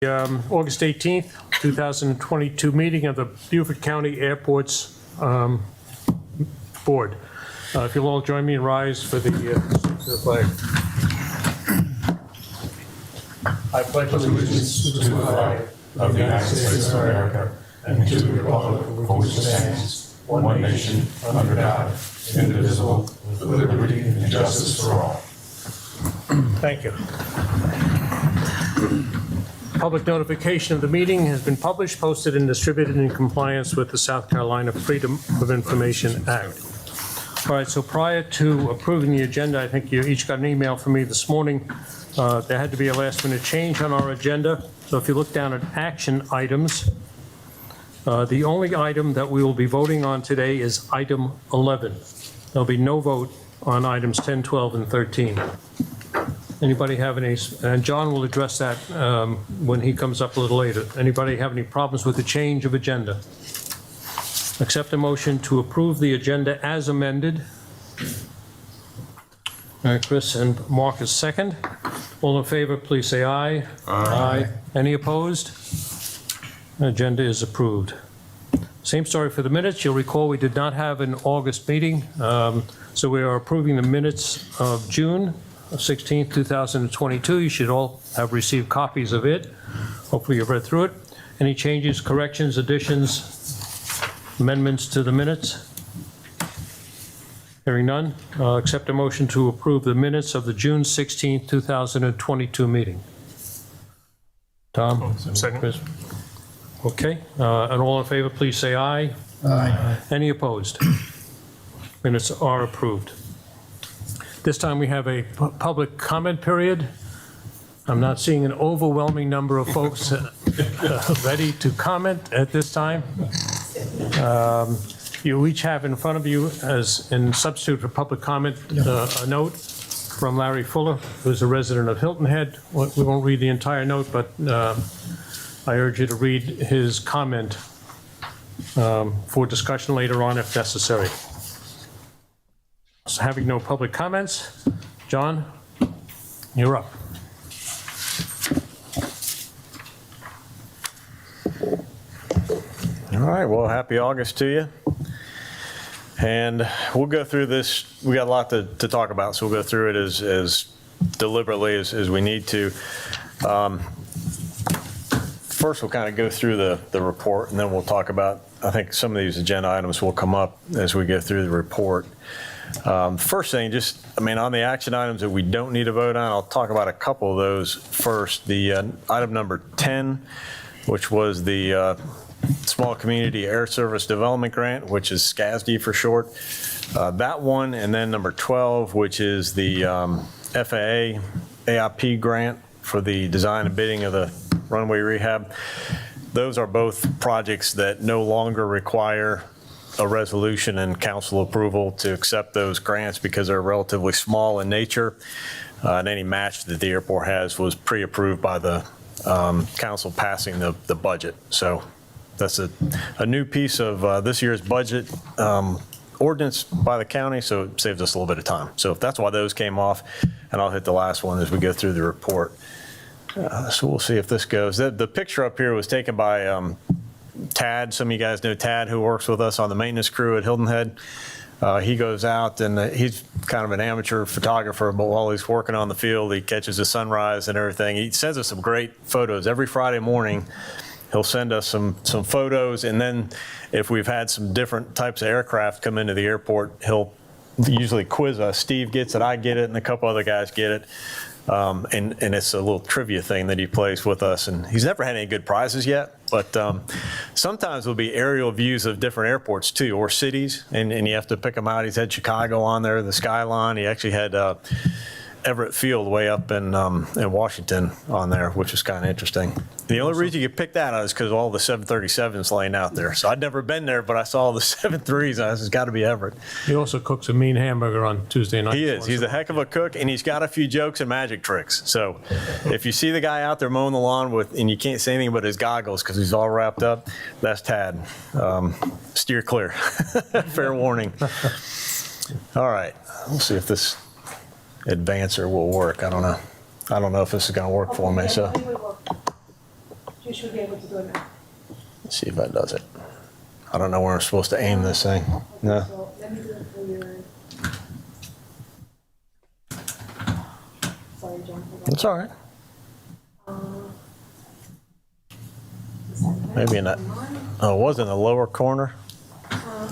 August 18th, 2022 meeting of the Beaufort County Airports Board. If you'll all join me and rise for the flag. I pledge allegiance to the flag of the United States of America and to the republic for which it stands, one nation, under God, indivisible, with liberty and justice for all. Thank you. Public notification of the meeting has been published, posted, and distributed in compliance with the South Carolina Freedom of Information Act. All right, so prior to approving the agenda, I think you each got an email from me this morning. There had to be a last-minute change on our agenda. So if you look down at action items, the only item that we will be voting on today is item 11. There'll be no vote on items 10, 12, and 13. Anybody have any, and John will address that when he comes up a little later. Anybody have any problems with the change of agenda? Accept a motion to approve the agenda as amended. All right, Chris and Mark is second. All in favor, please say aye. Aye. Any opposed? Agenda is approved. Same story for the minutes. You'll recall we did not have an August meeting, so we are approving the minutes of June 16th, 2022. You should all have received copies of it. Hopefully you've read through it. Any changes, corrections, additions, amendments to the minutes? Hearing none, accept a motion to approve the minutes of the June 16th, 2022 meeting. Tom? Second. Chris? Okay, and all in favor, please say aye. Aye. Any opposed? Minutes are approved. This time we have a public comment period. I'm not seeing an overwhelming number of folks ready to comment at this time. You each have in front of you, as in substitute for public comment, a note from Larry Fuller, who's a resident of Hilton Head. We won't read the entire note, but I urge you to read his comment for discussion later on if necessary. So having no public comments, John, you're up. All right, well, happy August to you. And we'll go through this. We got a lot to talk about, so we'll go through it as deliberately as we need to. First, we'll kind of go through the report, and then we'll talk about, I think some of these agenda items will come up as we go through the report. First thing, on the action items that we don't need to vote on, I'll talk about a couple of those first. The item number 10, which was the Small Community Air Service Development Grant, which is SCASD for short. That one, and then number 12, which is the FAA AIP grant for the design and bidding of the runway rehab. Those are both projects that no longer require a resolution and council approval to accept those grants because they're relatively small in nature. And any match that the airport has was pre-approved by the council passing the budget. So that's a new piece of this year's budget ordinance by the county, so it saves us a little bit of time. So that's why those came off, and I'll hit the last one as we go through the report. So we'll see if this goes. The picture up here was taken by Tad. Some of you guys know Tad, who works with us on the maintenance crew at Hilton Head. He goes out and he's kind of an amateur photographer, but while he's working on the field, he catches the sunrise and everything. He sends us some great photos every Friday morning. He'll send us some photos, and then if we've had some different types of aircraft come into the airport, he'll usually quiz us. Steve gets it, I get it, and a couple other guys get it. And it's a little trivia thing that he plays with us, and he's never had any good prizes yet, but sometimes there'll be aerial views of different airports too, or cities, and you have to pick them out. He's had Chicago on there, the skyline. He actually had Everett Field way up in Washington on there, which is kind of interesting. The only reason you could pick that out is because of all the 737s laying out there. So I'd never been there, but I saw the 73s. I was, it's got to be Everett. He also cooks a mean hamburger on Tuesday night. He is. He's a heck of a cook, and he's got a few jokes and magic tricks. So if you see the guy out there mowing the lawn and you can't see anything but his goggles because he's all wrapped up, that's Tad. Steer clear. Fair warning. All right. We'll see if this advancer will work. I don't know if this is going to work for me. So You should be able to do it now. Let's see if that does it. I don't know where I'm supposed to aim this thing. No. So let me do it for your. Sorry, John. hold on. It's all right. Is that right? Maybe in that. Oh, it was in the lower corner,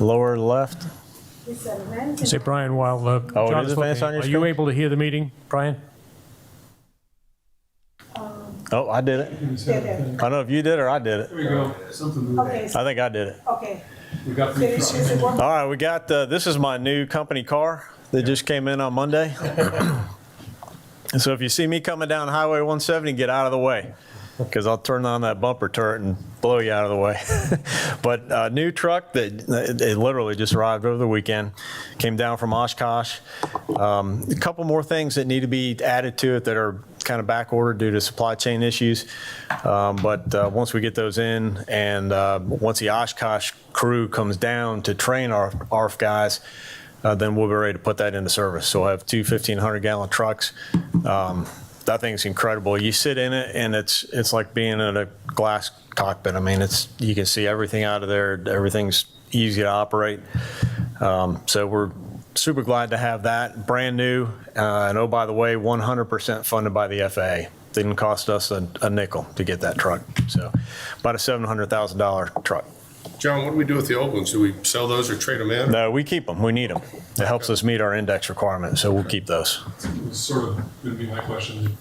lower left. Is that right? Say, Brian, while Oh, it John is is advanced looking, on your are you screen? able to hear the meeting, Brian? Oh, I did it. There. I don't know if you did or I did it. There we go. Something moved. Okay, I think I did it. okay. We got So three this trucks. is the one. All right, we got, this is my new company car that just came in on Monday. And so if you see me coming down Highway 170, get out of the way, because I'll turn on that bumper turret and blow you out of the way. But a new truck that it literally just arrived over the weekend, came down from Oshkosh. A couple more things that need to be added to it that are kind of back ordered due to supply chain issues. But once we get those in, and once the Oshkosh crew comes down to train our ARF guys, then we'll be ready to put that into service. So we'll have two 1,500-gallon trucks. That thing's incredible. You sit in it, and it's like being in a glass cockpit. I mean, you can see everything out of there. Everything's easy to operate. So we're super glad to have that, brand new. And oh, by the way, 100% funded by the FAA. Didn't cost us a nickel to get that truck. So about a $700,000 truck. John, what do we do with the old ones? Do we sell those or trade them in? No, we keep them. We need them. It helps us meet our index requirements, so we'll keep those. It was sort of going to be my question.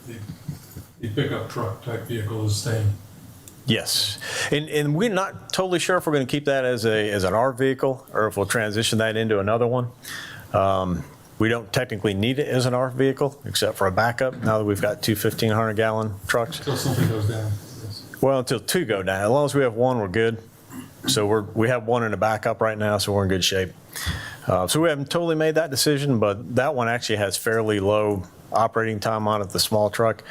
The pickup truck type vehicle is staying. Yes, and we're not totally sure if we're going to keep that as an ARV vehicle or if we'll transition that into another one. We don't technically need it as an ARV vehicle except for a backup now that we've got two 1,500-gallon trucks. Until something goes down. Yes. Well, until two go down. As long as we have one, we're good. So we have one in a backup right now, so we're in good shape. So we haven't totally made that decision, but that one actually has fairly low operating time on it, the small truck.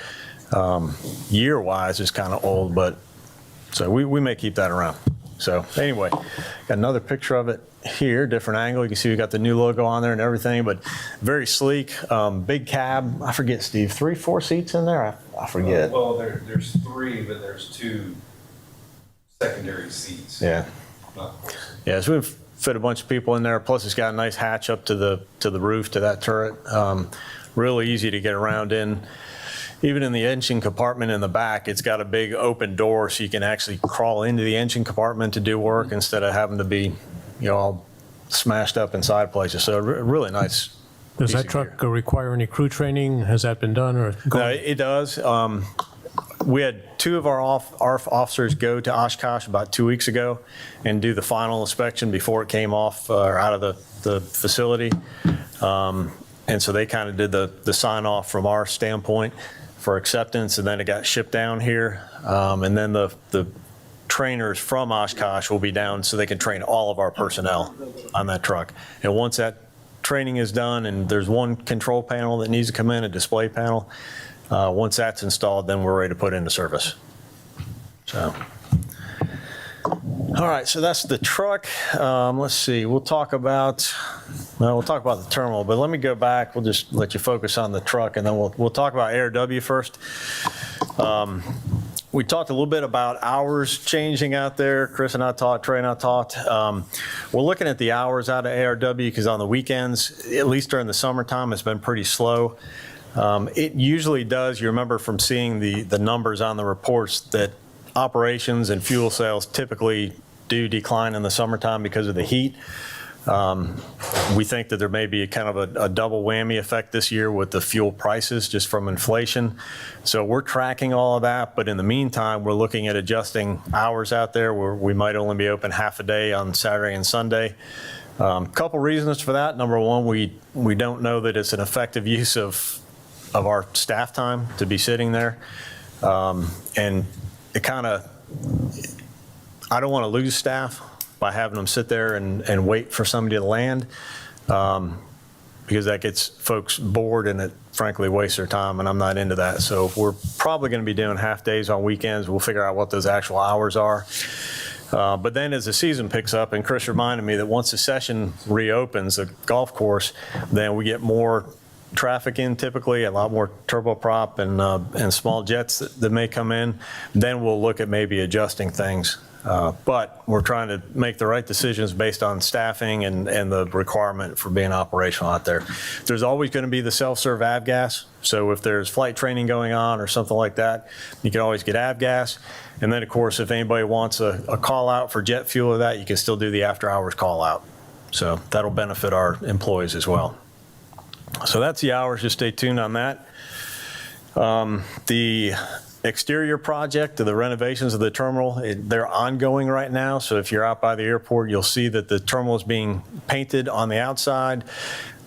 Year-wise, it's kind of old, but so we may keep that around. So anyway, got another picture of it here, different angle. You can see we got the new logo on there and everything, but very sleek, big cab. I forget, Steve, 3, 4 seats in there? I forget. Well, there's 3, but there's 2 secondary seats. Yeah. Not- Yeah, so we've fit a bunch of people in there. Plus, it's got a nice hatch up to the roof to that turret. Really easy to get around in. Even in the engine compartment in the back, it's got a big open door, so you can actually crawl into the engine compartment to do work instead of having to be, all smashed up inside places. So really nice. Does piece that of truck gear. require any crew training? Has that been done or? No, it does. We had 2 of our ARF officers go to Oshkosh about 2 weeks ago and do the final inspection before it came off or out of the facility. And so they kind of did the sign off from our standpoint for acceptance, and then it got shipped down here. And then the trainers from Oshkosh will be down so they can train all of our personnel on that truck. And once that training is done, and there's one control panel that needs to come in, a display panel, once that's installed, then we're ready to put into service. So, all right, so that's the truck. Let's see, we'll talk about the terminal, but let me go back. We'll just let you focus on the truck, and then we'll talk about ARW first. We talked a little bit about hours changing out there. Chris and I talked, Trey and I talked. We're looking at the hours out of ARW because on the weekends, at least during the summertime, it's been pretty slow. It usually does. You remember from seeing the numbers on the reports that operations and fuel sales typically do decline in the summertime because of the heat. We think that there may be a kind of a double whammy effect this year with the fuel prices just from inflation. So we're tracking all of that, but in the meantime, we're looking at adjusting hours out there where we might only be open half a day on Saturday and Sunday. Couple reasons for that. Number one, we don't know that it's an effective use of our staff time to be sitting there. And it kind of, I don't want to lose staff by having them sit there and wait for somebody to land, because that gets folks bored and it frankly wastes their time, and I'm not into that. So we're probably going to be doing half days on weekends. We'll figure out what those actual hours are. But then as the season picks up, and Chris reminded me that once the session reopens, the golf course, then we get more traffic in typically, a lot more turboprop and small jets that may come in, then we'll look at maybe adjusting things. But we're trying to make the right decisions based on staffing and the requirement for being operational out there. There's always going to be the self-serve avgas. So if there's flight training going on or something like that, you can always get avgas. And then, of course, if anybody wants a call out for jet fuel or that, you can still do the after hours call out. So that'll benefit our employees as well. So that's the hours. Just stay tuned on that. The exterior project, the renovations of the terminal, they're ongoing right now. So if you're out by the airport, you'll see that the terminal is being painted on the outside.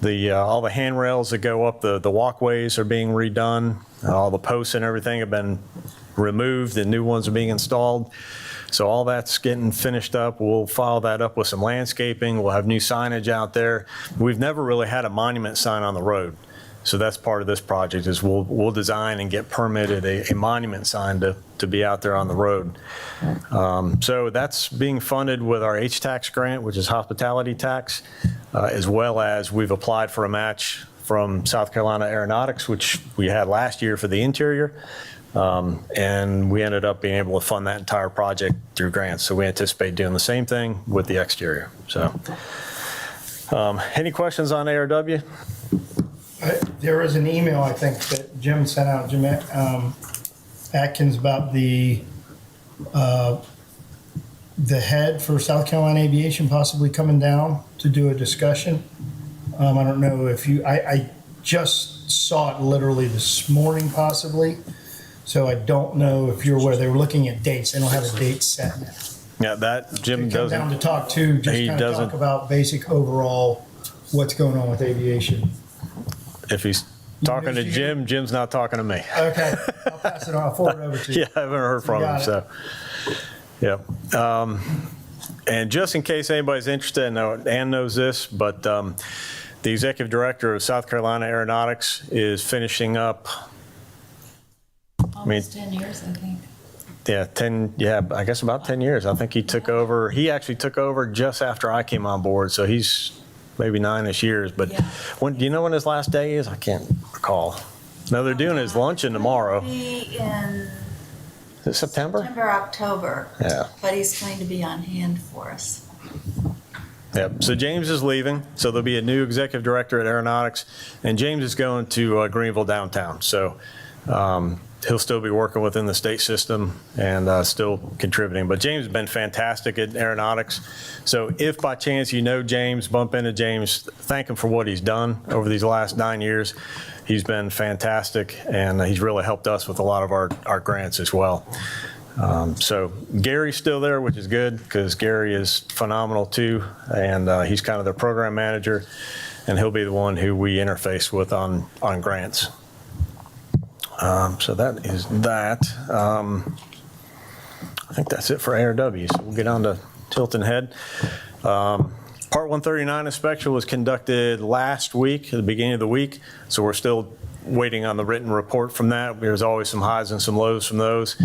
All the handrails that go up the walkways are being redone. All the posts and everything have been removed and new ones are being installed. So all that's getting finished up. We'll follow that up with some landscaping. We'll have new signage out there. We've never really had a monument sign on the road. So that's part of this project is we'll design and get permitted a monument sign to be out there on the road. So that's being funded with our H-Tax grant, which is hospitality tax, as well as we've applied for a match from South Carolina Aeronautics, which we had last year for the interior. And we ended up being able to fund that entire project through grants. So we anticipate doing the same thing with the exterior. So any questions on ARW? There was an email, I think, that Jim sent out, Jim Atkins, about the head for South Carolina Aviation possibly coming down to do a discussion. I don't know if I just saw it literally this morning possibly. So I don't know if you're aware. They were looking at dates. They don't have a date set yet. Yeah, that Jim Come down doesn't. to talk to, just He kind of doesn't. talk about basic overall what's going on with aviation. If he's talking to Jim, Jim's not talking to me. Okay, I'll pass it on. I'll forward it over to you. Yeah, I haven't heard from him, Got it. so, yeah. And just in case anybody's interested, and Ann knows this, but the executive director of South Carolina Aeronautics is finishing up, Almost 10 years, I think. I guess about 10 years. I think he actually took over just after I came on board, so he's maybe 9-ish years, but Yeah. do you know when his last day is? I can't recall. No, they're doing his luncheon tomorrow. Be in Is it September? September, October. Yeah. But he's going to be on hand for us. Yep. So James is leaving. So there'll be a new executive director at Aeronautics, and James is going to Greenville downtown. So he'll still be working within the state system and still contributing. But James has been fantastic at Aeronautics. So if by chance you know James, bump into James, thank him for what he's done over these last 9 years. He's been fantastic, and he's really helped us with a lot of our grants as well. So Gary's still there, which is good because Gary is phenomenal too, and he's kind of their program manager, and he'll be the one who we interface with on grants. So that is that. I think that's it for ARW. So we'll get on to Tilton Head. Part 139 inspection was conducted last week, at the beginning of the week, so we're still waiting on the written report from that. There's always some highs and some lows from those.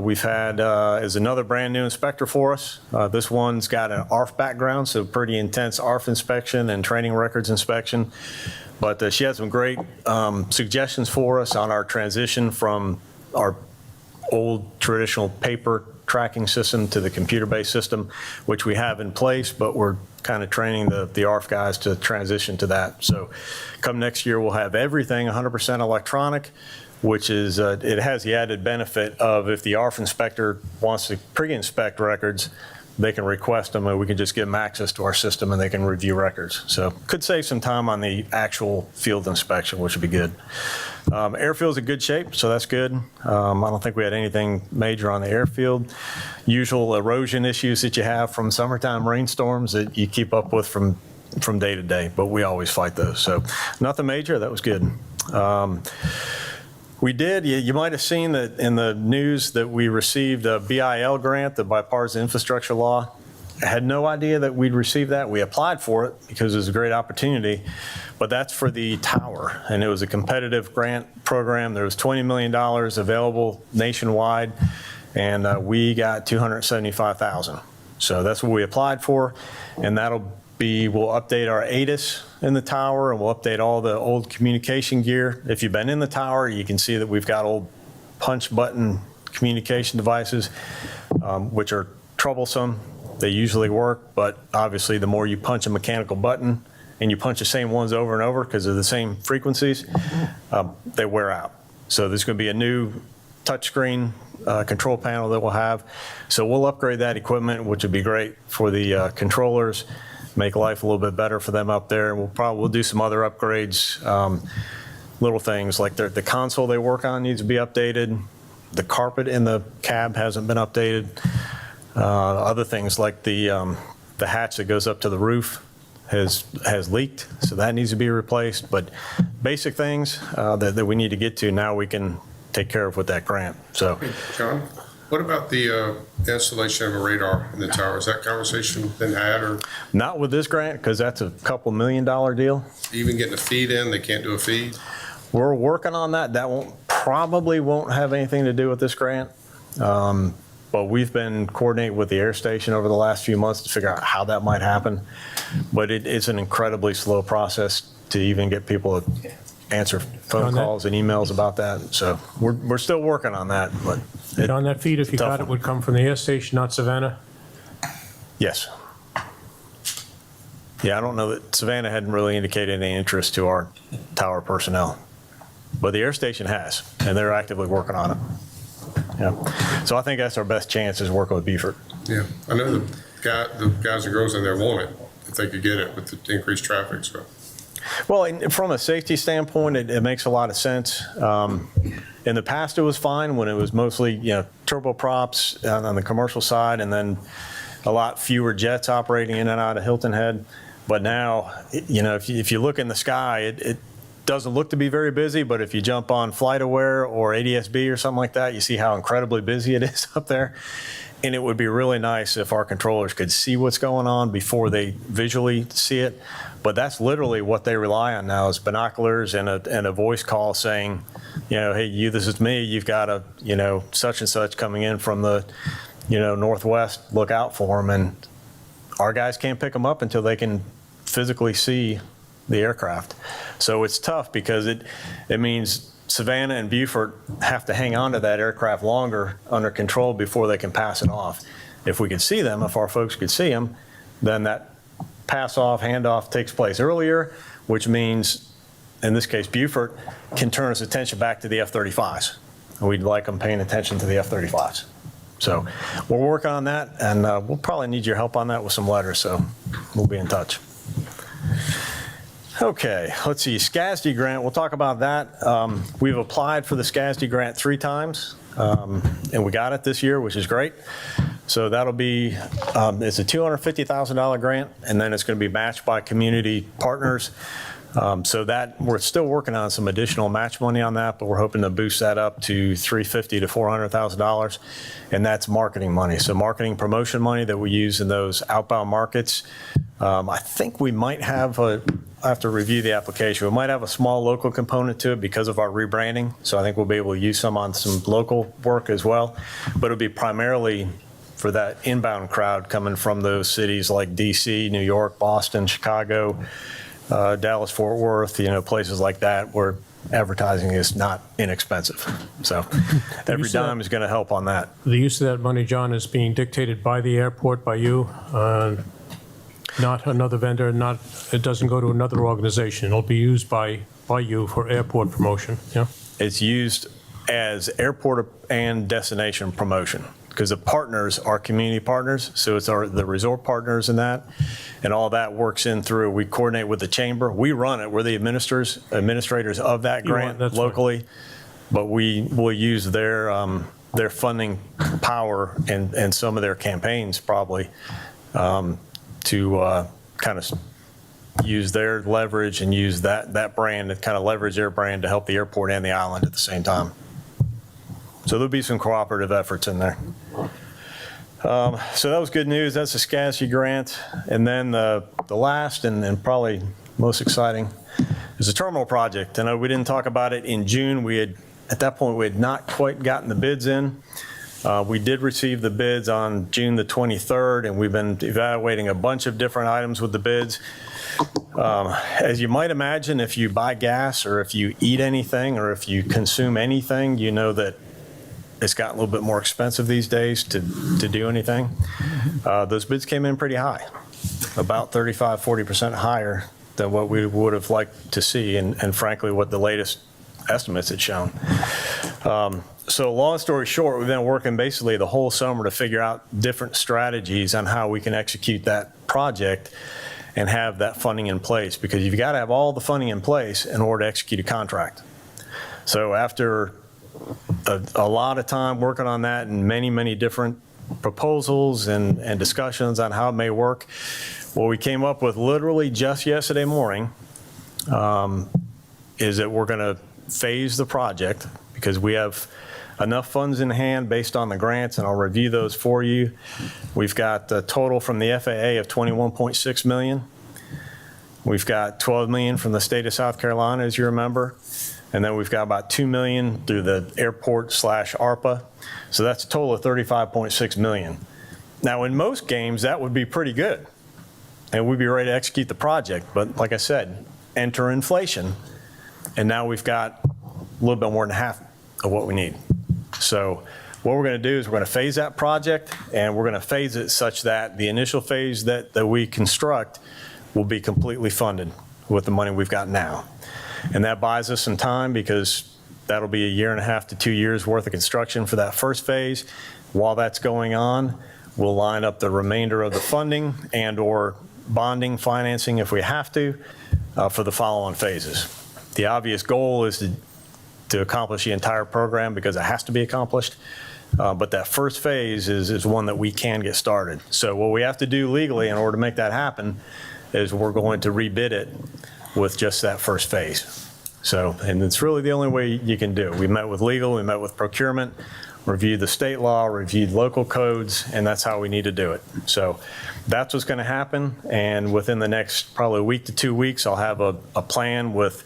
We've had is another brand new inspector for us. This one's got an ARF background, so pretty intense ARF inspection and training records inspection. But she had some great suggestions for us on our transition from our old traditional paper tracking system to the computer-based system, which we have in place, but we're kind of training the ARF guys to transition to that. So come next year, we'll have everything 100% electronic, which is, it has the added benefit of if the ARF inspector wants to pre-inspect records, they can request them and we can just give them access to our system and they can review records. So could save some time on the actual field inspection, which would be good. Airfield's in good shape, so that's good. I don't think we had anything major on the airfield. Usual erosion issues that you have from summertime rainstorms that you keep up with from day to day, but we always fight those. So nothing major, that was good. We did, you might have seen that in the news that we received a BIL grant, the Bipartisan Infrastructure Law. I had no idea that we'd receive that. We applied for it because it was a great opportunity, but that's for the tower, and it was a competitive grant program. There was $20 million available nationwide, and we got $275,000. So that's what we applied for, and that'll we'll update our ATIS in the tower, and we'll update all the old communication gear. If you've been in the tower, you can see that we've got old punch button communication devices, which are troublesome. They usually work, but obviously the more you punch a mechanical button and you punch the same ones over and over because of the same frequencies, they wear out. So there's going to be a new touchscreen control panel that we'll have. So we'll upgrade that equipment, which would be great for the controllers, make life a little bit better for them up there. We'll do some other upgrades, little things like the console they work on needs to be updated. The carpet in the cab hasn't been updated. Other things like the hatch that goes up to the roof has leaked, so that needs to be replaced. But basic things that we need to get to now we can take care of with that grant. So, Hey, John, what about the installation of a radar in the tower? Has that conversation been had, or not with this grant because that's a $2 million deal. even getting a feed in? They can't do a feed? We're working on that. That probably won't have anything to do with this grant. But we've been coordinating with the air station over the last few months to figure out how that might happen. But it's an incredibly slow process to even get people to answer phone On that- calls and emails about that. So we're still working on that, but And on that feed, if you tough got it, one. would come from the air station, not Savannah? yes. Yeah, I don't know that Savannah hadn't really indicated any interest to our tower personnel, but the air station has, and they're actively working on it. Yeah. So I think that's our best chance is working with Beaufort. Yeah, I know the guys and girls in there want it, if they could get it with the increased traffic, so. Well, from a safety standpoint, it makes a lot of sense. In the past, it was fine when it was mostly, turboprops on the commercial side, and then a lot fewer jets operating in and out of Hilton Head. But now, if you look in the sky, it doesn't look to be very busy, but if you jump on FlightAware or ADS-B or something like that, you see how incredibly busy it is up there. And it would be really nice if our controllers could see what's going on before they visually see it. But that's literally what they rely on now is binoculars and a voice call saying, hey, this is me. You've got a, such and such coming in from the, northwest. Look out for them. And our guys can't pick them up until they can physically see the aircraft. So it's tough because it means Savannah and Beaufort have to hang on to that aircraft longer under control before they can pass it off. If we could see them, if our folks could see them, then that pass off, handoff takes place earlier, which means, in this case, Beaufort can turn its attention back to the F-35s. And we'd like them paying attention to the F-35s. So we're working on that, and we'll probably need your help on that with some letters, so we'll be in touch. Okay, let's see, SCASD grant, we'll talk about that. We've applied for the SCASD grant 3 times, and we got it this year, which is great. So that'll be, it's a $250,000 grant, and then it's going to be matched by community partners. So that, we're still working on some additional match money on that, but we're hoping to boost that up to $350,000 to $400,000, and that's marketing money. So marketing promotion money that we use in those outbound markets. I think we might have I have to review the application. We might have a small local component to it because of our rebranding. So I think we'll be able to use some on some local work as well. But it'll be primarily for that inbound crowd coming from those cities like DC, New York, Boston, Chicago, Dallas, Fort Worth, places like that where advertising is not inexpensive. So every dime is going to help on that. The use of that money, John, is being dictated by the airport, by you, not another vendor, it doesn't go to another organization. It'll be used by you for airport promotion, yeah? It's used as airport and destination promotion because the partners are community partners. So it's the resort partners in that, and all that works in through. We coordinate with the chamber. We run it. We're the administrators of that grant that's locally, but we will use their funding power and some of their campaigns probably to kind of use their leverage and use that brand and kind of leverage their brand to help the airport and the island at the same time. So there'll be some cooperative efforts in there. So that was good news. That's a SCASD grant. And then the last and probably most exciting is the terminal project. I know we didn't talk about it in June. At that point, we had not quite gotten the bids in. We did receive the bids on June the 23rd, and we've been evaluating a bunch of different items with the bids. As you might imagine, if you buy gas or if you eat anything or if you consume anything, you know that it's gotten a little bit more expensive these days to do anything. Those bids came in pretty high, about 35–40% higher than what we would have liked to see, and frankly, what the latest estimates had shown. So long story short, we've been working basically the whole summer to figure out different strategies on how we can execute that project and have that funding in place, because you've got to have all the funding in place in order to execute a contract. So after a lot of time working on that and many different proposals and discussions on how it may work, what we came up with literally just yesterday morning is that we're going to phase the project, because we have enough funds in hand based on the grants, and I'll review those for you. We've got a total from the FAA of $21.6 million. We've got $12 million from the state of South Carolina, as you remember. And then we've got about $2 million through the airport/ARPA. So that's a total of $35.6 million. Now, in most games, that would be pretty good, and we'd be ready to execute the project. But like I said, enter inflation, and now we've got a little bit more than half of what we need. So what we're going to do is we're going to phase that project, and we're going to phase it such that the initial phase that we construct will be completely funded with the money we've got now. And that buys us some time, because that'll be 1.5 to 2 years worth of construction for that first phase. While that's going on, we'll line up the remainder of the funding and/or bonding, financing if we have to, for the follow-on phases. The obvious goal is to accomplish the entire program, because it has to be accomplished. But that first phase is one that we can get started. So what we have to do legally in order to make that happen is we're going to rebid it with just that first phase. So, and it's really the only way you can do it. We met with legal, we met with procurement, reviewed the state law, reviewed local codes, and that's how we need to do it. So that's what's going to happen. And within the next probably 1 to 2 weeks, I'll have a plan with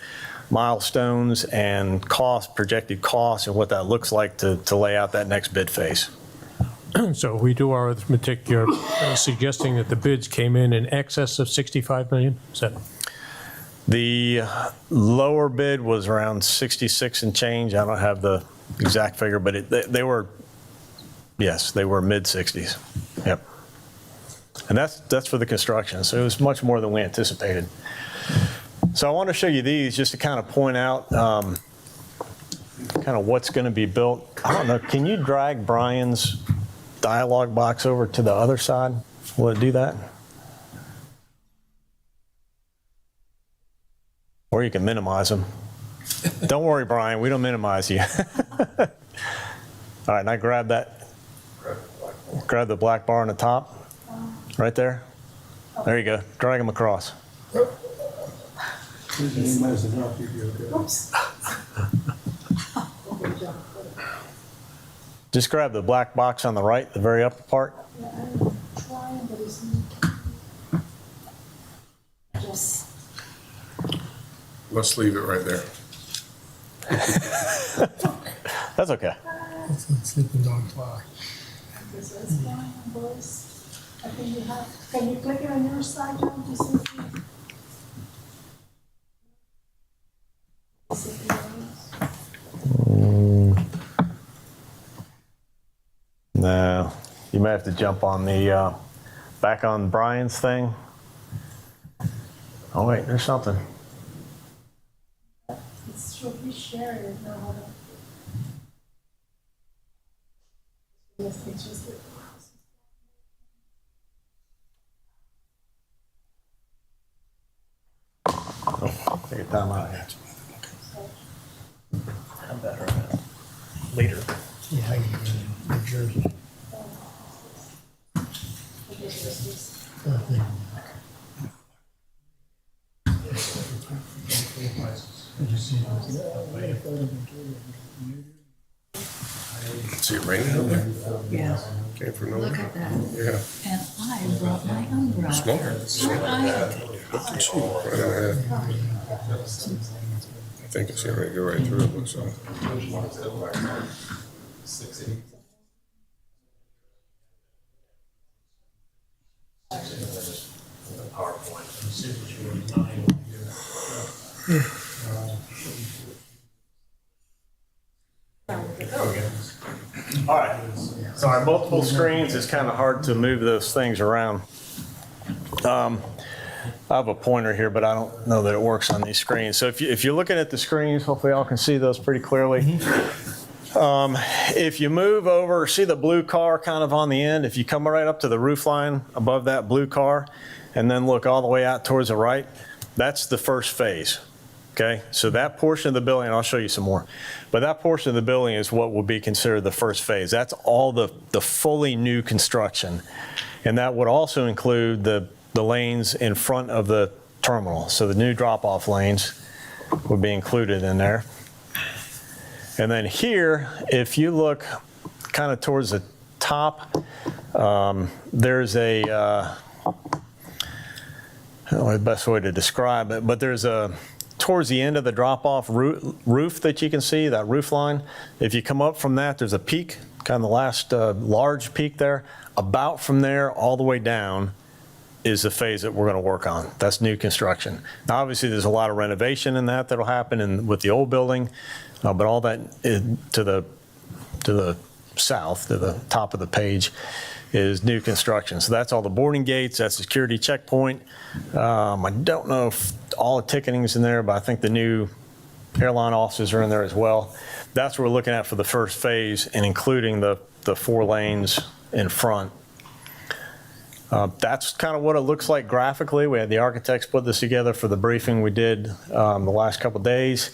milestones and projected costs, and what that looks like to lay out that next bid phase. So if we do our arithmetic, you're suggesting that the bids came in excess of 65 million? Is that? The lower bid was around 66 and change. I don't have the exact figure, but they were mid-60s. Yep. And that's for the construction. So it was much more than we anticipated. So I want to show you these just to kind of point out kind of what's going to be built. I don't know, can you drag Brian's dialogue box over to the other side? Will it do that? Or you can minimize them. Don't worry, Brian, we don't minimize you. All right, now grab that. Grab the black bar on the top, right there. There you go. Drag them across. Oops. Just grab the black box on the right, the very upper part. Yeah, I'm trying, but it's just. Let's leave it right there. That's okay. Sleeping dog fly. This is fine, boys. I think you have, can you click it on your side, John, to see? No, you may have to jump on the, back on Brian's thing. Oh wait, there's something. It's should be shared now. Yes, it's just. Oh, take your time out here. I'm better at it. Later. Yeah, I get it in New Jersey. See it raining out there? Yeah, Came from nowhere. look at that. Yeah. And I brought my umbrella. Smart. Right. Right ahead. I think it's gonna go right through it, looks like. All right. Sorry, multiple screens, it's kind of hard to move those things around. I have a pointer here, but I don't know that it works on these screens. So if you're looking at the screens, hopefully y'all can see those pretty clearly. If you move over, see the blue car kind of on the end, if you come right up to the roof line above that blue car and then look all the way out towards the right, that's the first phase. Okay, so that portion of the building, and I'll show you some more, but that portion of the building is what would be considered the first phase. That's all the fully new construction. And that would also include the lanes in front of the terminal. So the new drop-off lanes would be included in there. And then here, if you look kind of towards the top, there's a, I don't know the best way to describe it, but there's a, towards the end of the drop-off roof that you can see, that roof line. If you come up from that, there's a peak, kind of the last large peak there. About from there all the way down is the phase that we're going to work on. That's new construction. Now, obviously, there's a lot of renovation in that that'll happen with the old building, but all that is to the south, to the top of the page, is new construction. So that's all the boarding gates, that's the security checkpoint. I don't know if all the ticketing is in there, but I think the new airline offices are in there as well. That's what we're looking at for the first phase, and including the 4 lanes in front. That's kind of what it looks like graphically. We had the architects put this together for the briefing we did the last couple days.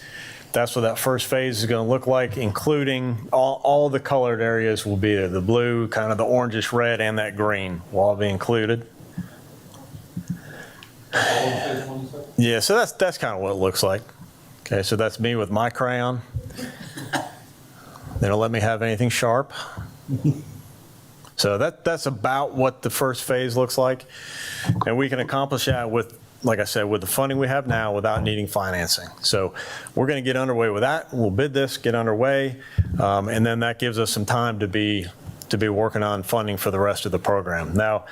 That's what that first phase is going to look like, including all the colored areas will be there. The blue, kind of the orangish red, and that green will all be included. Yeah, so that's kind of what it looks like. Okay, so that's me with my crayon. They don't let me have anything sharp. So that's about what the first phase looks like. And we can accomplish that with, like I said, with the funding we have now without needing financing. So we're going to get underway with that. We'll bid this, get underway, and then that gives us some time to be working on funding for the rest of the program. Now,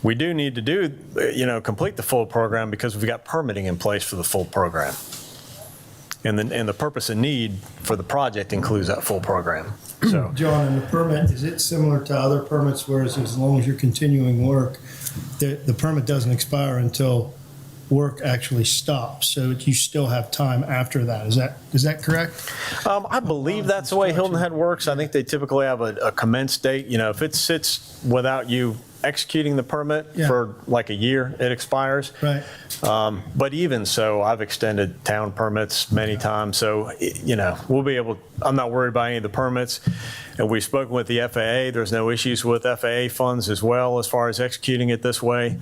we do need to complete the full program because we've got permitting in place for the full program. And the purpose and need for the project includes that full program. So, John, and the permit, is it similar to other permits, whereas as long as you're continuing work, the permit doesn't expire until work actually stops, so you still have time after that. Is that correct? I believe that's the way Hilton Head works. I think they typically have a commence date. You know, if it sits without you executing the permit for like a year, it expires. Right. But even so, I've extended town permits many times. So, we'll be able, I'm not worried about any of the permits. And we've spoken with the FAA. There's no issues with FAA funds as well as far as executing it this way.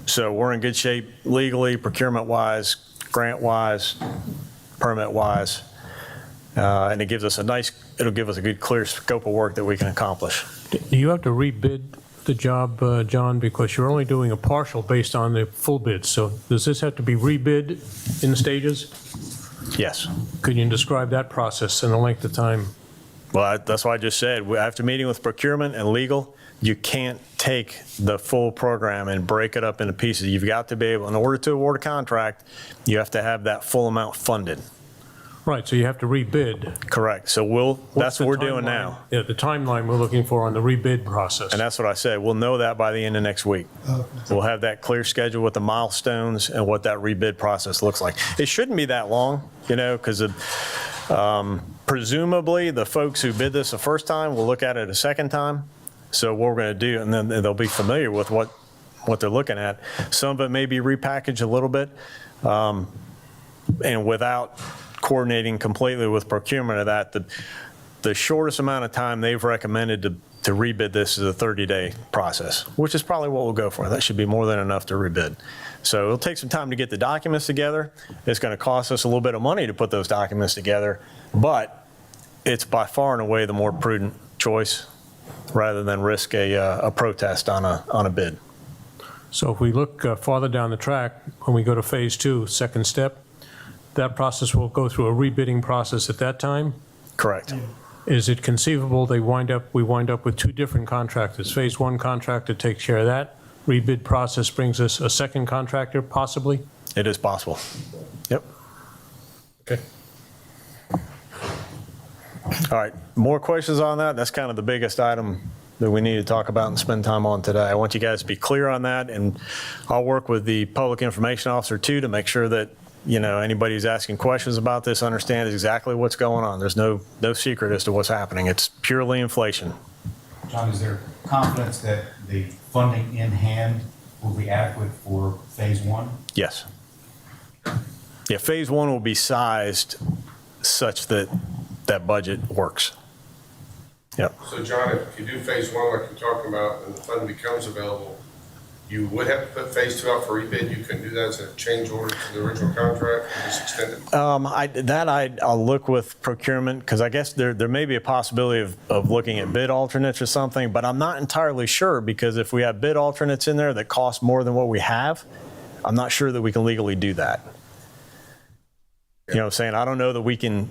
So we're in good shape legally, procurement-wise, grant-wise, permit-wise. And it'll give us a good, clear scope of work that we can accomplish. Do you have to rebid the job, John, because you're only doing a partial based on the full bid? So does this have to be rebid in stages? Yes. Could you describe that process and the length of time? Well, that's why I just said, after meeting with procurement and legal, you can't take the full program and break it up into pieces. You've got to be able, in order to award a contract, you have to have that full amount funded. Right, so you have to rebid. Correct. So that's what we're doing now. Yeah, the timeline we're looking for on the rebid process. And that's what I said. We'll know that by the end of next week. Okay. We'll have that clear schedule with the milestones and what that rebid process looks like. It shouldn't be that long, because presumably the folks who bid this the first time will look at it a second time. So what we're going to do, and then they'll be familiar with what they're looking at. Some of it may be repackaged a little bit, and without coordinating completely with procurement of that, the shortest amount of time they've recommended to rebid this is a 30-day process, which is probably what we'll go for. That should be more than enough to rebid. So it'll take some time to get the documents together. It's going to cost us a little bit of money to put those documents together, but it's by far and away the more prudent choice rather than risk a protest on a bid. So if we look farther down the track, when we go to phase 2, second step, that process will go through a rebidding process at that time? Correct. Is it conceivable we wind up with 2 different contractors? Phase 1 contractor takes care of that, rebid process brings us a second contractor, possibly? It is possible. Yep. Okay. All right, more questions on that? That's kind of the biggest item that we need to talk about and spend time on today. I want you guys to be clear on that, and I'll work with the public information officer too to make sure that, anybody who's asking questions about this understands exactly what's going on. There's no secret as to what's happening. It's purely inflation. John, is there confidence that the funding in hand will be adequate for phase one? Yes. Yeah, phase one will be sized such that that budget works. Yep. So John, if you do phase one like you're talking about and the fund becomes available, you would have to put phase two out for rebid. You can do that as a change order to the original contract and just extend it. I'll look with procurement, because I guess there may be a possibility of looking at bid alternates or something, but I'm not entirely sure, because if we have bid alternates in there that cost more than what we have, I'm not sure that we can legally do that. You know what I'm saying? I don't know that we can,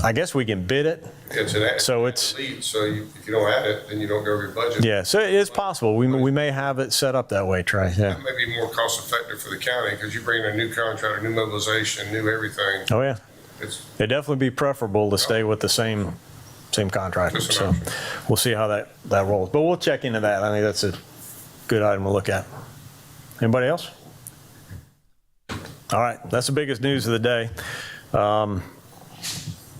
I guess we can bid it. It's an So it's- lead, so if you don't add it, then you don't go over your budget. Yeah, so it is possible. We may have it set up that way, Trey. Yeah. That may be more cost effective for the county because you bring in a new contract, a new mobilization, new everything. Oh, yeah. It's, It'd definitely be preferable to stay with the same contractor. Just an So option. we'll see how that rolls. But we'll check into that. I think that's a good item to look at. Anybody else? All right, that's the biggest news of the day.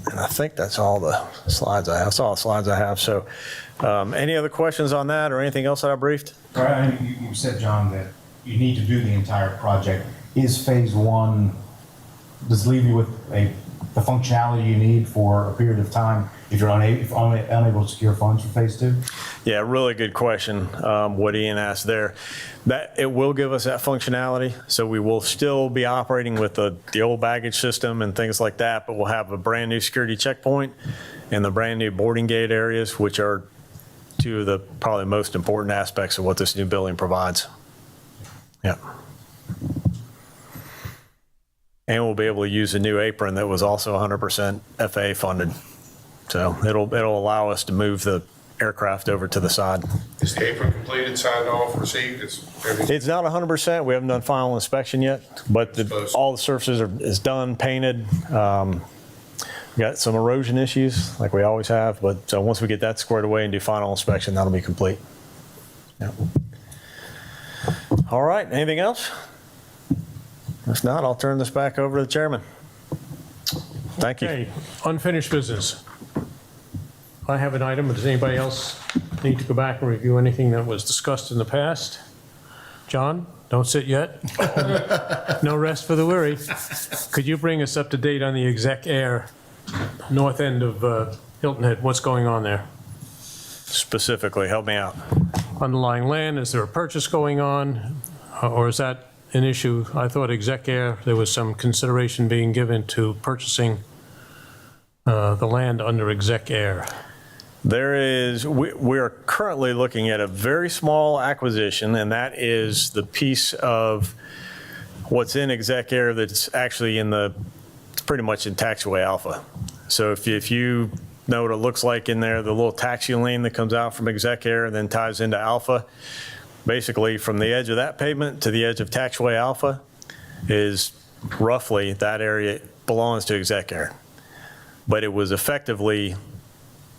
And I think that's all the slides I have. That's all the slides I have. So any other questions on that or anything else that I briefed? All right, you said, John, that you need to do the entire project. Is phase one, does it leave you with the functionality you need for a period of time if you're unable to secure funds for phase two? Yeah, really good question, what Ian asked there. That it will give us that functionality, so we will still be operating with the old baggage system and things like that, but we'll have a brand new security checkpoint and the brand new boarding gate areas, which are two of the probably most important aspects of what this new building provides. Yeah. And we'll be able to use a new apron that was also 100% FAA funded. So it'll allow us to move the aircraft over to the side. is the apron completed, signed off, received? It's not 100%. We haven't done final inspection yet, but all the surfaces is done, painted. Got some erosion issues like we always have, but so once we get that squared away and do final inspection, that'll be complete. Yeah. All right, anything else? If not, I'll turn this back over to the chairman. Thank you. Okay, unfinished business. I have an item. Does anybody else need to go back and review anything that was discussed in the past? John, don't sit yet. No rest for the weary. Could you bring us up to date on the exec air north end of Hilton Head? What's going on there? Specifically, help me out. Underlying land, is there a purchase going on? Or is that an issue? I thought exec air, there was some consideration being given to purchasing the land under exec air. There is, we are currently looking at a very small acquisition, and that is the piece of what's in exec air that's actually it's pretty much in taxiway alpha. So if you know what it looks like in there, the little taxi lane that comes out from exec air and then ties into alpha, basically from the edge of that pavement to the edge of taxiway alpha is roughly that area belongs to exec air. But it was effectively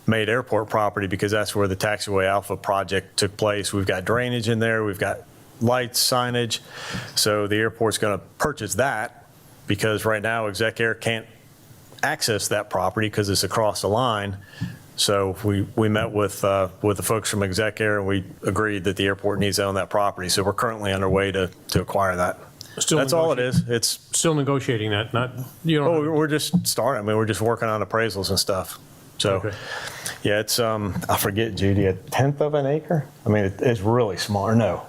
made airport property because that's where the taxiway alpha project took place. We've got drainage in there, we've got lights, signage. So the airport's going to purchase that because right now exec air can't access that property because it's across the line. So we met with the folks from exec air and we agreed that the airport needs to own that property. So we're currently underway to acquire that. That's all it is. It's Still negotiating that, not, you Oh, know. we're just starting. I mean, we're just working on appraisals and stuff. So, Okay. yeah, it's, I forget, Judy, 1/10 of an acre? I mean, it's really small. Or no,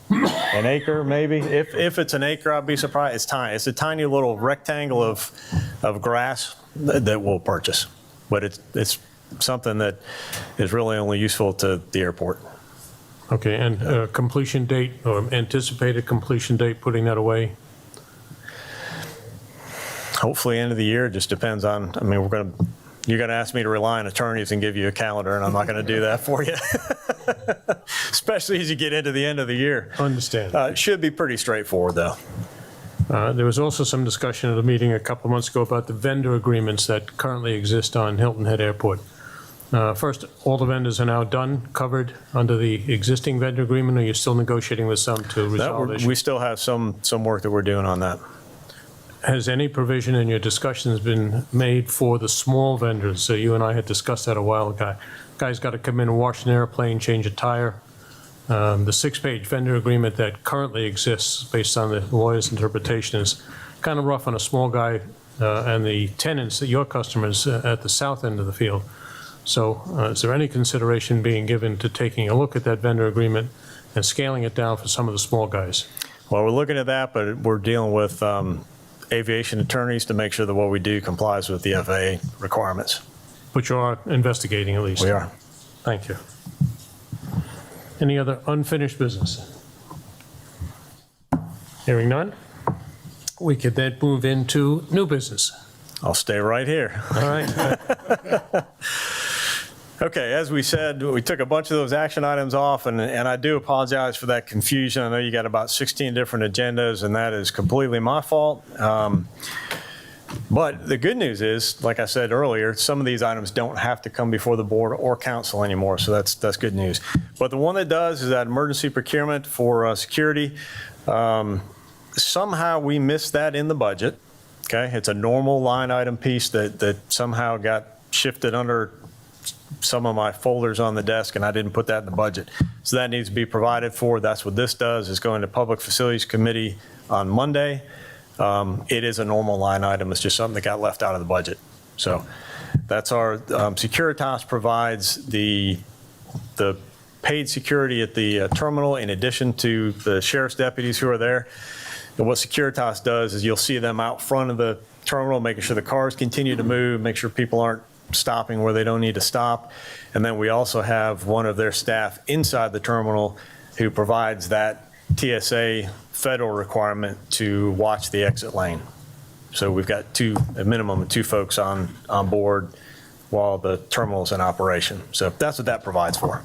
an acre maybe? If it's an acre, I'd be surprised. It's tiny. It's a tiny little rectangle of grass that we'll purchase. But it's something that is really only useful to the airport. Okay, and completion date or anticipated completion date, putting that away? Hopefully end of the year. It just depends on, I mean, you're going to ask me to rely on attorneys and give you a calendar, and I'm not going to do that for you. especially as you get into the end of the year. Understand. It should be pretty straightforward, though. There was also some discussion at a meeting a couple of months ago about the vendor agreements that currently exist on Hilton Head Airport. First, all the vendors are now done, covered under the existing vendor agreement, or you're still negotiating with some to resolve issues? We still have some work that we're doing on that. Has any provision in your discussions been made for the small vendors? So you and I had discussed that a while ago. Guy's got to come in and wash an airplane, change a tire. The 6-page vendor agreement that currently exists, based on the lawyer's interpretation, is kind of rough on a small guy and the tenants, your customers at the south end of the field. So is there any consideration being given to taking a look at that vendor agreement and scaling it down for some of the small guys? Well, we're looking at that, but we're dealing with aviation attorneys to make sure that what we do complies with the FAA requirements. But you are investigating at least? We are. Thank you. Any other unfinished business? Hearing none, we could then move into new business. I'll stay right here. All right. Okay, as we said, we took a bunch of those action items off, and I do apologize for that confusion. I know you got about 16 different agendas, and that is completely my fault. But the good news is, like I said earlier, some of these items don't have to come before the board or council anymore, so that's good news. But the one that does is that emergency procurement for security. Somehow we missed that in the budget. Okay, it's a normal line item piece that somehow got shifted under some of my folders on the desk, and I didn't put that in the budget. So that needs to be provided for. That's what this does, is going to Public Facilities Committee on Monday. It is a normal line item. It's just something that got left out of the budget. So that's our, Securitas provides the paid security at the terminal in addition to the sheriff's deputies who are there. And what Securitas does is you'll see them out front of the terminal, making sure the cars continue to move, make sure people aren't stopping where they don't need to stop. And then we also have one of their staff inside the terminal who provides that TSA federal requirement to watch the exit lane. So we've got a minimum of 2 folks on board while the terminal's in operation. So that's what that provides for.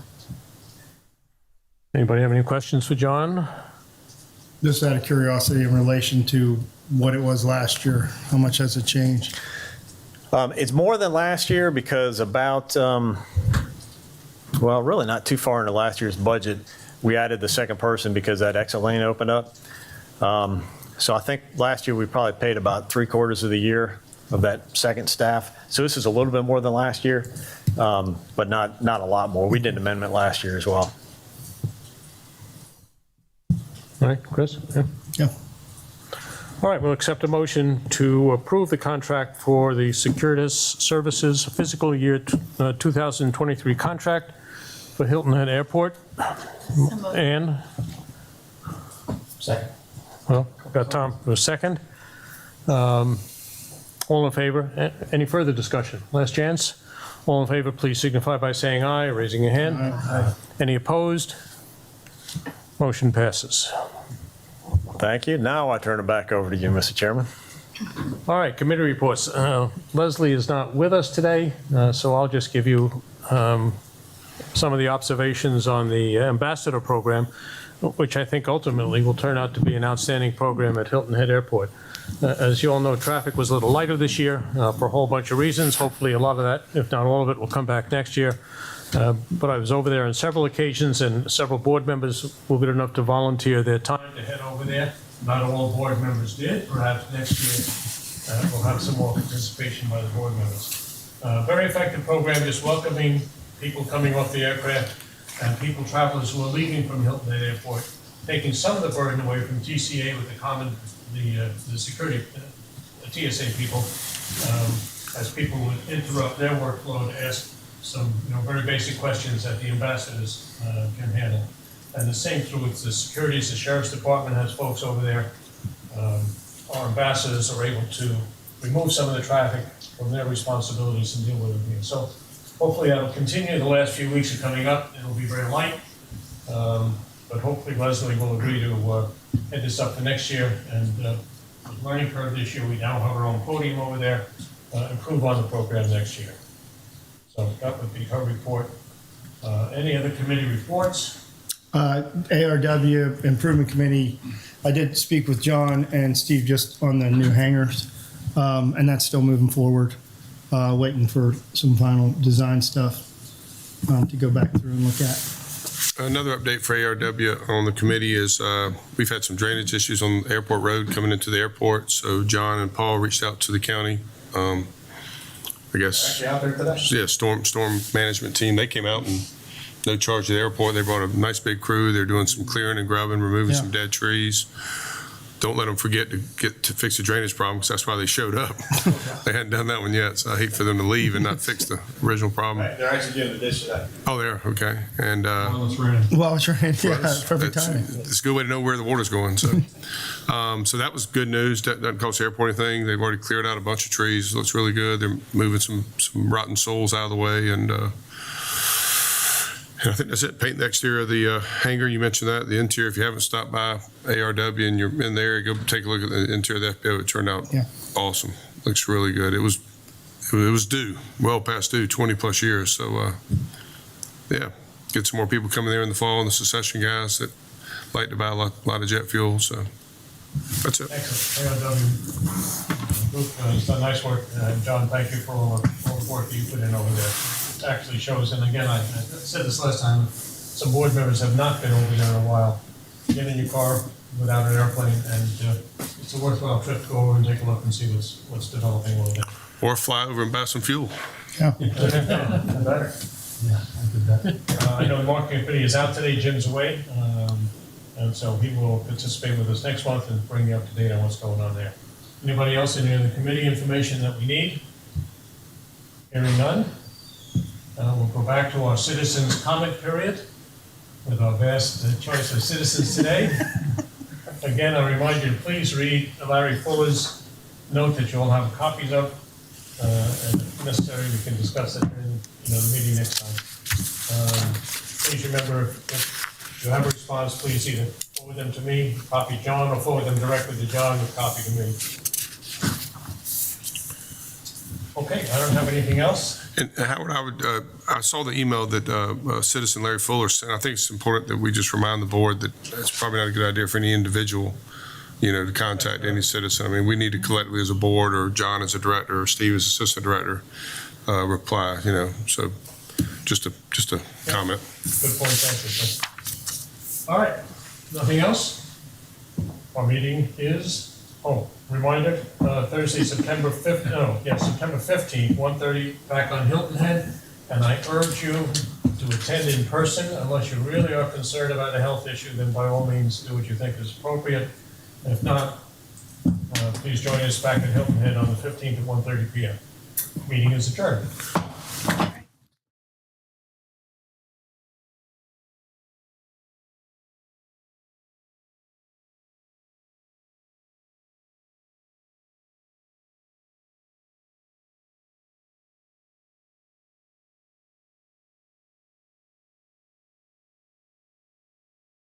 Anybody have any questions for John? Just out of curiosity in relation to what it was last year, how much has it changed? It's more than last year because about, well, really not too far into last year's budget, we added the second person because that exit lane opened up. So I think last year we probably paid about 3/4 of the year of that second staff. So this is a little bit more than last year, but not a lot more. We did an amendment last year as well. All right, Chris? Yeah. Yeah. All right, we'll accept a motion to approve the contract for the Securitas Services fiscal year 2023 contract for Hilton Head Airport. And, Second. well, got Tom for a second. All in favor? Any further discussion? Last chance? All in favor, please signify by saying aye, or raising your hand. Aye. Any opposed? Motion passes. Thank you. Now I turn it back over to you, Mr. Chairman. All right, committee reports. Leslie is not with us today, so I'll just give you some of the observations on the ambassador program, which I think ultimately will turn out to be an outstanding program at Hilton Head Airport. As you all know, traffic was a little lighter this year for a whole bunch of reasons. Hopefully a lot of that, if not all of it, will come back next year. But I was over there on several occasions, and several board members were good enough to volunteer their time to head over there. Not all board members did. Perhaps next year we'll have some more participation by the board members. Very effective program, just welcoming people coming off the aircraft and people, travelers who are leaving from Hilton Head Airport, taking some of the burden away from TCA with the security, TSA people, as people would interrupt their workflow to ask some very basic questions that the ambassadors can handle. And the same true with the securities. The Sheriff's Department has folks over there. Our ambassadors are able to remove some of the traffic from their responsibilities and deal with it here. So hopefully that'll continue. The last few weeks are coming up. It'll be very light. But hopefully Leslie will agree to head this up for next year. And the learning curve this year, we now have our own podium over there, improve on the program next year. So that would be her report. Any other committee reports? ARW Improvement Committee, I did speak with John and Steve just on the new hangars, and that's still moving forward. Waiting for some final design stuff to go back through and look at. Another update for ARW on the committee is we've had some drainage issues on Airport Road coming into the airport. So John and Paul reached out to the county. I guess. Actually out there today? Yeah, storm management team. They came out and no charge to the airport. They brought a nice big crew. They're doing some clearing and grubbing, removing some dead trees. Don't let them forget to get to fix the drainage problem, because that's why they showed up. They hadn't done that one yet, so I hate for them to leave and not fix the original problem. They're actually doing the dish today. Oh, there, okay. And Well, it's raining. Well, it's right. Yeah, perfect that's- timing. it's a good way to know where the water's going, so. So that was good news. That doesn't cost the airport anything. They've already cleared out a bunch of trees. Looks really good. They're moving some rotten soils out of the way, and I think that's it. Paint the exterior of the hangar. You mentioned that. The interior, if you haven't stopped by ARW and you're in there, go take a look at the interior of the FBO. It turned out awesome. Looks really good. It was due, well past due, 20 plus years. So, yeah, get some more people coming there in the fall, and the secession guys that like to buy a lot of jet fuel. So that's it. Excellent. ARW group has done nice work. John, thank you for all the work that you put in over there. It actually shows, and again, I said this last time, some board members have not been over there in a while. Get in your car without an airplane, and it's a worthwhile trip to go over and take a look and see what's developing over there. Or fly over and buy some fuel. Better. I know the marketing committee is out today. Jim's away. And so he will participate with us next month and bring you up to date on what's going on there. Anybody else in the committee information that we need? Hearing none. We'll go back to our citizens' comment period with our vast choice of citizens today. Again, I remind you to please read Larry Fuller's note that you all have copies of. And if necessary, we can discuss it in the meeting next time. Please remember, if you have a response, please either forward them to me, copy John, or forward them directly to John with copy to me. Okay, I don't have anything else. And Howard, I saw the email that citizen Larry Fuller sent. I think it's important that we just remind the board that it's probably not a good idea for any individual, to contact any citizen. I mean, we need to collectively as a board, or John as a director, or Steve as assistant director, reply, so just a comment. Good point, thank you. All right, nothing else? Our meeting is, reminder, Thursday, September 15th, 1:30, back on Hilton Head. And I urge you to attend in person. Unless you really are concerned about a health issue, then by all means, do what you think is appropriate. If not, please join us back at Hilton Head on the 15th at 1:30 p.m. Meeting is adjourned.